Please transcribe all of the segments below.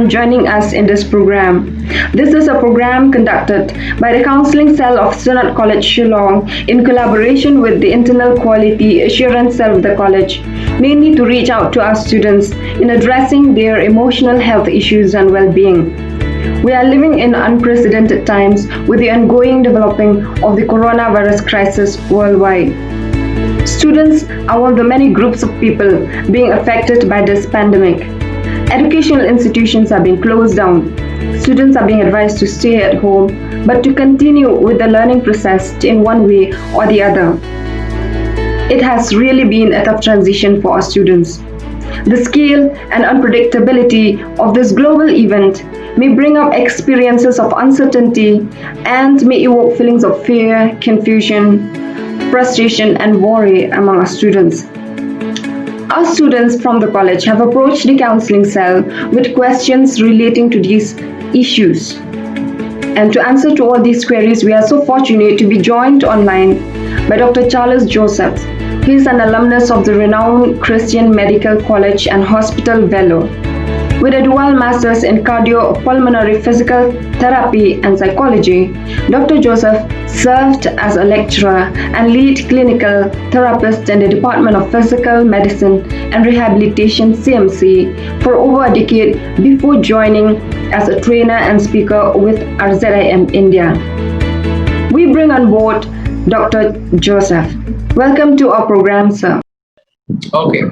joining us in this program. This is a program conducted by the Counseling Cell of Synod College Shillong in collaboration with the Internal Quality Assurance Cell of the college, mainly to reach out to our students in addressing their emotional health issues and well-being. We are living in unprecedented times with the ongoing developing of the coronavirus crisis worldwide. Students are one of the many groups of people being affected by this pandemic. Educational institutions are being closed down. Students are being advised to stay at home, but to continue with the learning process in one way or the other. It has really been a tough transition for our students. The scale and unpredictability of this global event may bring up experiences of uncertainty and may evoke feelings of fear, confusion, frustration, and worry among our students. Our students from the college have approached the counseling cell with questions relating to these issues. And to answer to all these queries, we are so fortunate to be joined online by Dr. Charles Joseph. He is an alumnus of the renowned Christian Medical College and Hospital Vellore. With a dual master's in cardiopulmonary physical therapy and psychology, Dr. Joseph served as a lecturer and lead clinical therapist in the Department of Physical Medicine and Rehabilitation (CMC) for over a decade before joining as a trainer and speaker with RZIM India. We bring on board Dr. Joseph. Welcome to our program, sir. Okay.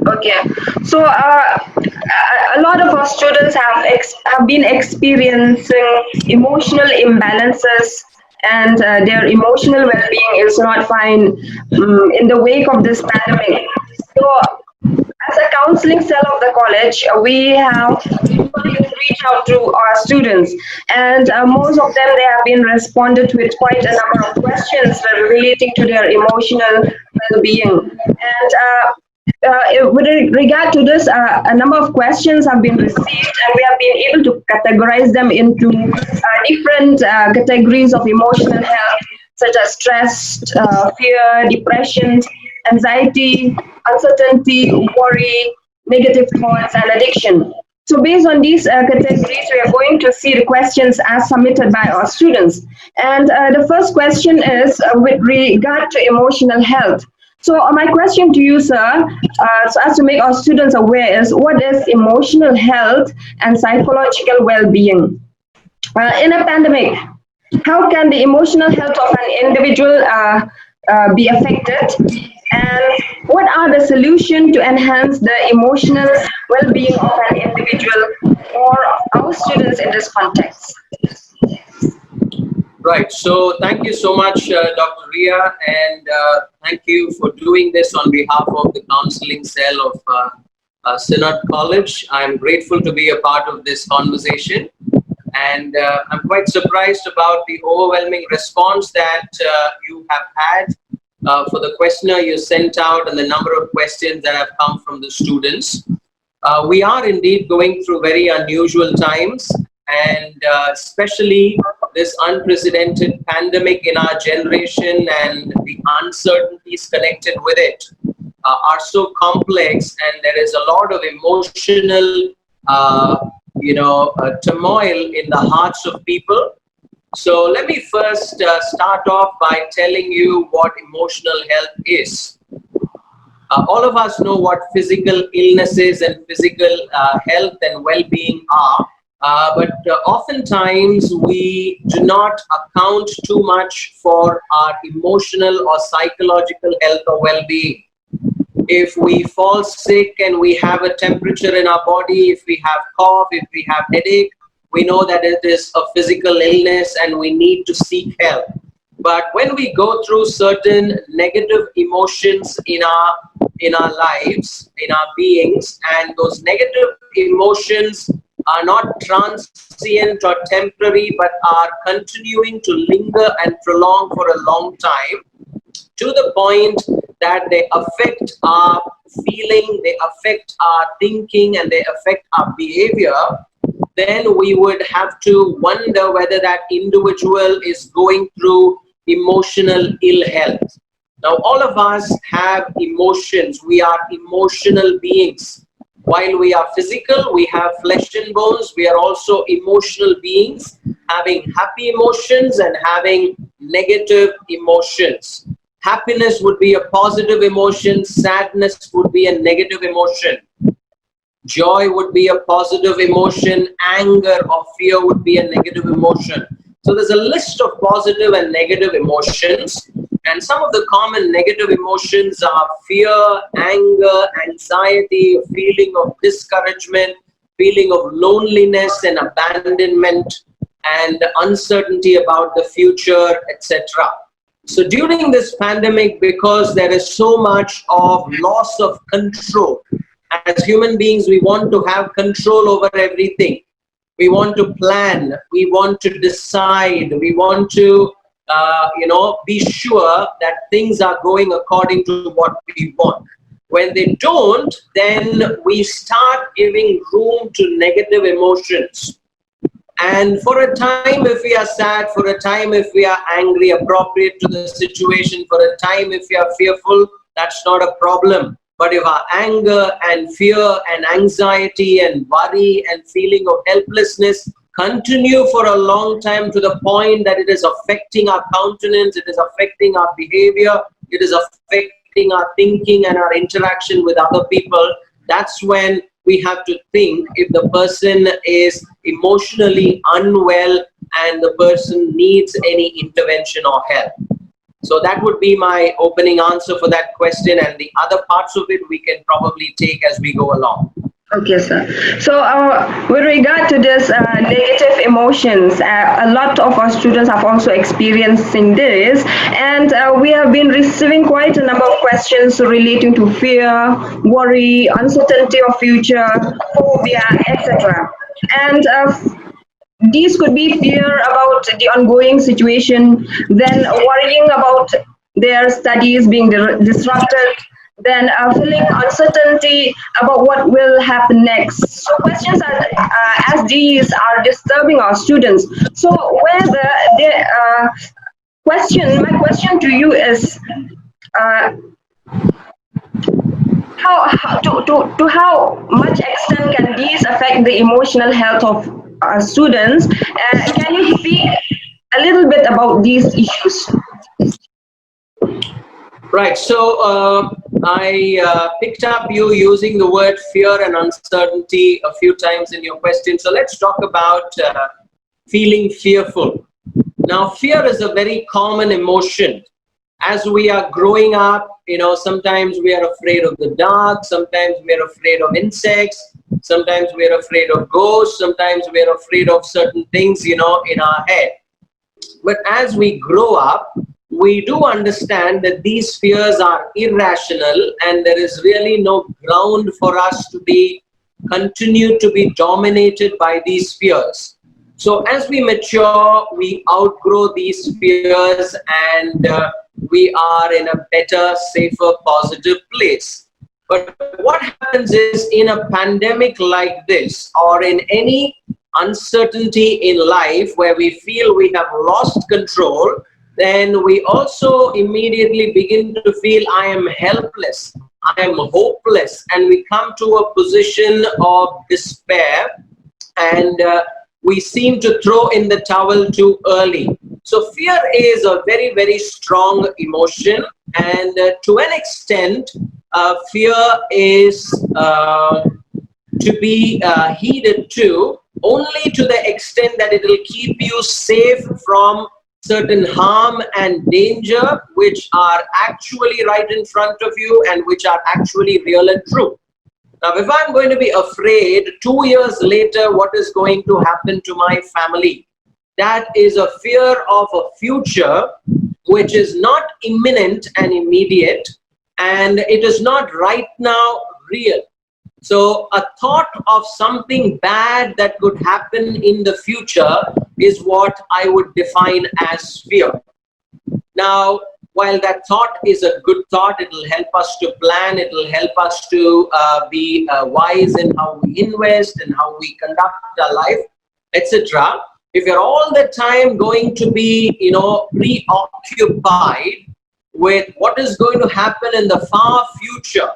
Okay, so a lot of our students have been experiencing emotional imbalances, and their emotional well-being is not fine in the wake of this pandemic. So, as a counseling cell of the college, we have reached out to our students, and most of them they have been responded with quite a number of questions relating to their emotional well-being, and with regard to this, a number of questions have been received, and we have been able to categorize them into different categories of emotional health, such as stress, fear, depression, anxiety, uncertainty, worry, negative thoughts, and addiction. So based on these categories, we are going to see the questions as submitted by our students. And the first question is with regard to emotional health. So my question to you, sir, so as to make our students aware is, what is emotional health and psychological well-being? In a pandemic, how can the emotional health of an individual be affected? And what are the solutions to enhance the emotional well-being of an individual or our students in this context? Right. So thank you so much, Dr. Ria, and thank you for doing this on behalf of the counseling cell of Synod College. I'm grateful to be a part of this conversation, and I'm quite surprised about the overwhelming response that you have had for the questionnaire you sent out and the number of questions that have come from the students. We are indeed going through very unusual times, and especially this unprecedented pandemic in our generation and the uncertainties connected with it are so complex, and there is a lot of emotional turmoil in the hearts of people. So let me first start off by telling you what emotional health is. All of us know what physical illnesses and physical health and well-being are. But oftentimes we do not account too much for our emotional or psychological health or well-being. If we fall sick and we have a temperature in our body, if we have cough, if we have headache, we know that it is a physical illness and we need to seek help. But when we go through certain negative emotions in our lives, in our beings, and those negative emotions are not transient or temporary, but are continuing to linger and prolong for a long time, to the point that they affect our feeling, they affect our thinking, and they affect our behavior, then we would have to wonder whether that individual is going through emotional ill health. Now, all of us have emotions. We are emotional beings. While we are physical, we have flesh and bones, we are also emotional beings, having happy emotions and having negative emotions. Happiness would be a positive emotion, sadness would be a negative emotion. Joy would be a positive emotion, anger or fear would be a negative emotion. So there's a list of positive and negative emotions, and some of the common negative emotions are fear, anger, anxiety, feeling of discouragement, feeling of loneliness and abandonment, and uncertainty about the future, etc. So during this pandemic, because there is so much of loss of control, as human beings, we want to have control over everything. We want to plan, we want to decide, we want to, be sure that things are going according to what we want. When they don't, then we start giving room to negative emotions. And for a time, if we are sad, for a time, if we are angry, appropriate to the situation, for a time, if we are fearful, that's not a problem. But if our anger and fear and anxiety and worry and feeling of helplessness continue for a long time to the point that it is affecting our countenance, it is affecting our behavior, it is affecting our thinking and our interaction with other people, that's when we have to think if the person is emotionally unwell and the person needs any intervention or help. So that would be my opening answer for that question, and the other parts of it we can probably take as we go along. Okay, sir. So, with regard to this negative emotions, a lot of our students have also experiencing this, and we have been receiving quite a number of questions relating to fear, worry, uncertainty of future, phobia, etc. And these could be fear about the ongoing situation, then worrying about their studies being disrupted, then feeling uncertainty about what will happen next. So questions as these are disturbing our students. So whether the my question to you is, uh, to how much extent can these affect the emotional health of students? Can you speak a little bit about these issues? Right. So I picked up you using the word fear and uncertainty a few times in your question. So let's talk about feeling fearful. Now, fear is a very common emotion. As we are growing up, sometimes we are afraid of the dark, sometimes we are afraid of insects, sometimes we are afraid of ghosts, sometimes we are afraid of certain things, in our head. But as we grow up, we do understand that these fears are irrational and there is really no ground for us to continue to be dominated by these fears. So as we mature, we outgrow these fears and we are in a better, safer, positive place. But what happens is, in a pandemic like this, or in any uncertainty in life where we feel we have lost control, then we also immediately begin to feel I am helpless, I am hopeless, and we come to a position of despair, and we seem to throw in the towel too early. So fear is a very, very strong emotion, and to an extent, fear is to be heeded to, only to the extent that it will keep you safe from certain harm and danger which are actually right in front of you and which are actually real and true. Now, if I'm going to be afraid 2 years later what is going to happen to my family, that is a fear of a future which is not imminent and immediate, and it is not right now real. So a thought of something bad that could happen in the future is what I would define as fear. Now, while that thought is a good thought, it will help us to plan, it will help us to be wise in how we invest and how we conduct our life, etc. If you're all the time going to be, preoccupied with what is going to happen in the far future,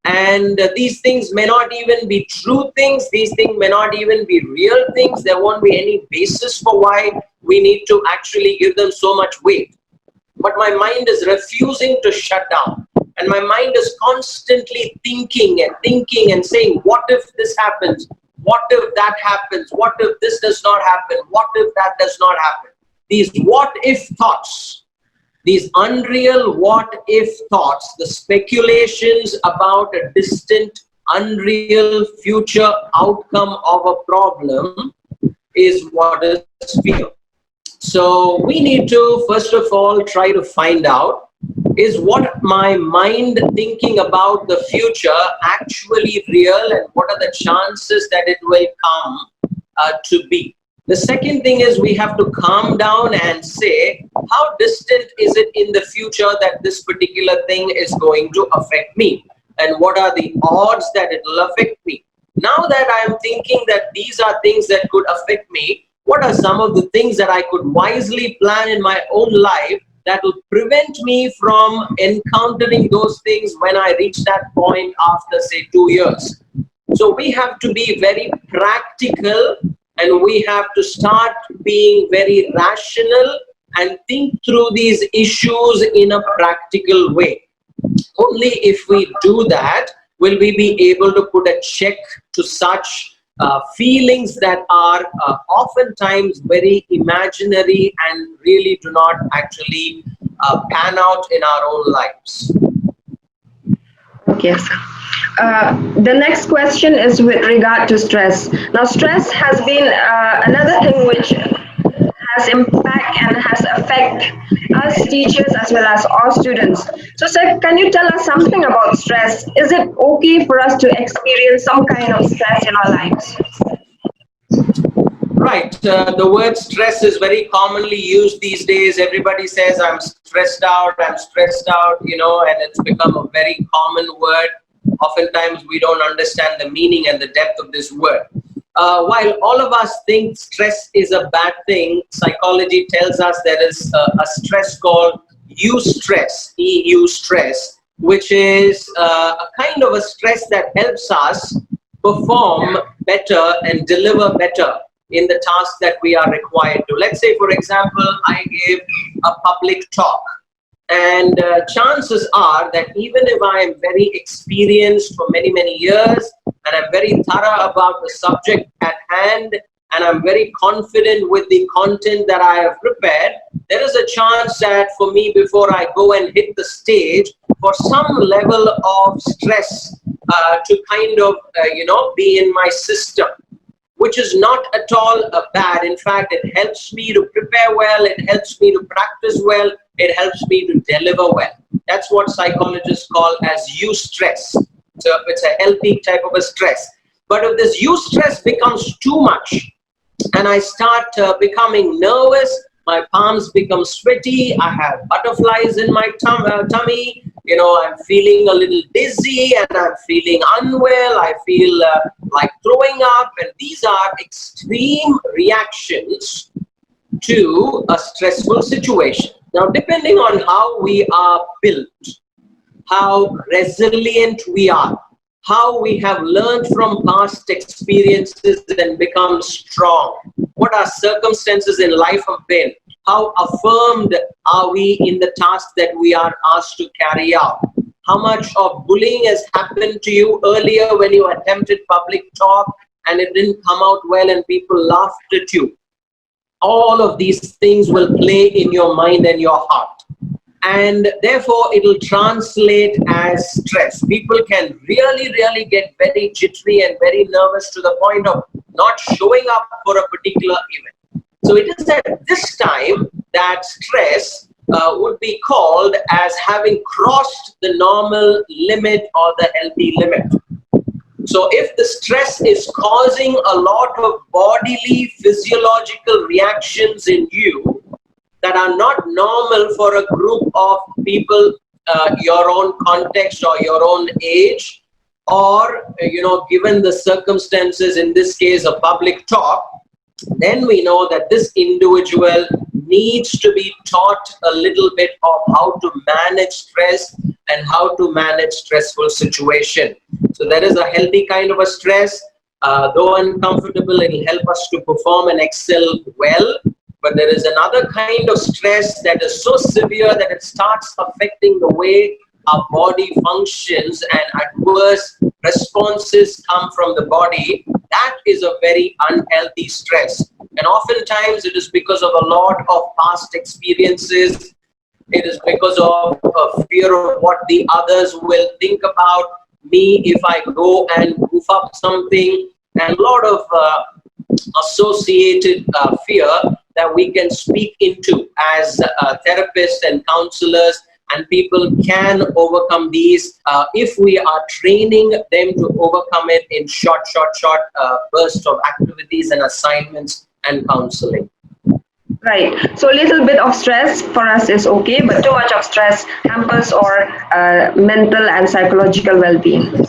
And these things may not even be true things. These things may not even be real things. There won't be any basis for why we need to actually give them so much weight. But my mind is refusing to shut down. And my mind is constantly thinking and saying, what if this happens? What if that happens? What if this does not happen? What if that does not happen? These what if thoughts, these unreal what if thoughts, the speculations about a distant, unreal future outcome of a problem is what is fear. So we need to, first of all, try to find out, is what my mind thinking about the future actually real, and what are the chances that it will come to be. The second thing is we have to calm down and say, how distant is it in the future that this particular thing is going to affect me? And what are the odds that it will affect me? Now that I am thinking that these are things that could affect me, what are some of the things that I could wisely plan in my own life that will prevent me from encountering those things when I reach that point after, say, 2 years? So we have to be very practical, and we have to start being very rational and think through these issues in a practical way. Only if we do that will we be able to put a check to such feelings that are oftentimes very imaginary and really do not actually pan out in our own lives. Okay, sir. The next question is with regard to stress. Now, stress has been another thing which has impact and has affect us teachers as well as all students. So, sir, can you tell us something about stress? Is it okay for us to experience some kind of stress in our lives? Right. The word stress is very commonly used these days. Everybody says, I'm stressed out, and it's become a very common word. Oftentimes, we don't understand the meaning and the depth of this word. While all of us think stress is a bad thing, psychology tells us there is a stress called eustress, EU stress, which is a kind of a stress that helps us perform better and deliver better in the task that we are required to. Let's say, for example, I give a public talk, and chances are that even if I am very experienced for many, many years, and I'm very thorough about the subject at hand, and I'm very confident with the content that I have prepared, there is a chance that for me, before I go and hit the stage, for some level of stress to kind of, be in my system, which is not at all bad. In fact, it helps me to prepare well, it helps me to practice well, it helps me to deliver well. That's what psychologists call as eustress. So it's a healthy type of a stress. But if this eustress becomes too much, and I start becoming nervous, my palms become sweaty, I have butterflies in my tummy, I'm feeling a little dizzy, and I'm feeling unwell, I feel like throwing up, and these are extreme reactions to a stressful situation. Now, depending on how we are built, how resilient we are, how we have learned from past experiences and become strong, what our circumstances in life have been, how affirmed are we in the task that we are asked to carry out, how much of bullying has happened to you earlier when you attempted public talk and it didn't come out well and people laughed at you. All of these things will play in your mind and your heart. And therefore, it will translate as stress. People can really get very jittery and very nervous to the point of not showing up for a particular event. So it is at this time that stress would be called as having crossed the normal limit or the healthy limit. So if the stress is causing a lot of bodily physiological reactions in you that are not normal for a group of people your own context or your own age, or given the circumstances, in this case a public talk, then we know that this individual needs to be taught a little bit of how to manage stress, and how to manage stressful situation. So there is a healthy kind of a stress. Though uncomfortable, it will help us to perform and excel well. But there is another kind of stress that is so severe that it starts affecting the way our body functions and adverse responses come from the body. That is a very unhealthy stress. And oftentimes it is because of a lot of past experiences. It is because of a fear of what the others will think about me if I go and goof up something, and a lot of associated fear that we can speak into as therapists and counselors, and people can overcome these if we are training them to overcome it in short bursts of activities and assignments and counseling. Right. So a little bit of stress for us is okay, but too much of stress hampers our mental and psychological well-being.